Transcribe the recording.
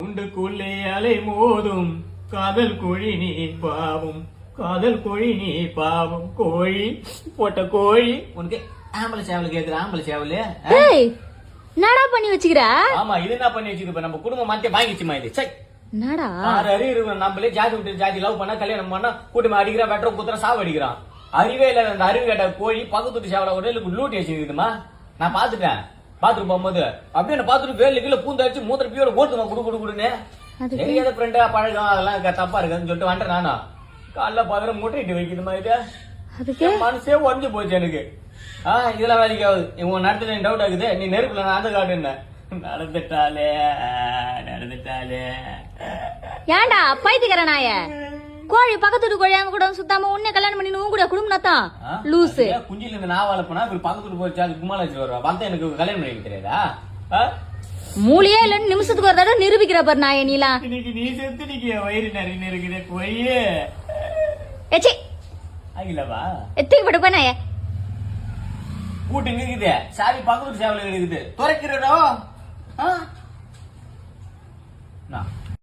உண்டுக்குள்ளே அலை மோதும் காதல் கோழி நீ பாவம், காதல் கோழி நீ பாவம், கோழி போட்ட கோழி. உனக்கு ஆம்பளை சேவல் கேக்குற? ஆம்பளை சேவல் என்னடா பண்ணி வச்சுக்கிறா? ஆமா, இது என்ன பண்ணி வச்சுக்க? நம்ம குடும்பம் மாத்தி வாங்கிச்சுமா இது. சை, என்னடா அறிவு இருக்கு? நம்மளே ஜாதி விட்டு ஜாதி லவ் பண்ணா கல்யாணம் பண்ணா கூட்டமா அடிக்கிறான், வெட்டுற குத்துற சாவு அடிக்கிறான். அறிவே இல்ல. அந்த அறிவு கேட்ட கோழி பக்கத்து வீட்டு சேவலை கூட லூட்டி வச்சுக்குதுமா. நான் பாத்துட்டேன். பாத்துட்டு போகும்போது அப்படியே என்ன பாத்துட்டு வேலை கீழே பூந்து அடிச்சு மூத்திர பியோட ஓட்டுமா குடு குடு குடுன்னு. தெரியாத ஃப்ரெண்டா பழகம் அதெல்லாம் தப்பா இருக்குன்னு சொல்லிட்டு வந்துட்டேன். நானா காலைல பாக்குற மூட்டைட்டு வைக்குது மாதிரி மனசே உடஞ்சு போச்சு எனக்கு. இதெல்லாம் வேலைக்கு ஆகுது. இவங்க நடத்துல டவுட் ஆகுது. நீ நெருப்புல நான் அந்த காட்டு என்ன நடந்துட்டாலே நடந்துட்டாலே. ஏன்டா பைத்தியக்கார நாய? கோழி பக்கத்து வீட்டு கோழி அங்க கூட சுத்தாம உன்னை கல்யாணம் பண்ணி உன் கூட குடும்பம் லூசு. குஞ்சில இருந்து நான் வளர்ப்பனா பக்கத்து வீட்டு போச்சு அது கும்மால வச்சு வருவா. வந்த எனக்கு கல்யாணம் பண்ணி தெரியாதா? மூலியே இல்லன்னு நிமிஷத்துக்கு ஒரு தடவை நிரூபிக்கிற பாரு நாய நீலா. இன்னைக்கு நீ செத்து நீங்க வயிறு நிறைய இருக்குது கொய்யே. ஏச்சி ஆகிலவா எத்திக்கு பட்டு போய் நாய கூட்டு இருக்குது. சாவி பக்கத்து சேவல இருக்குது. துறைக்கிறதோ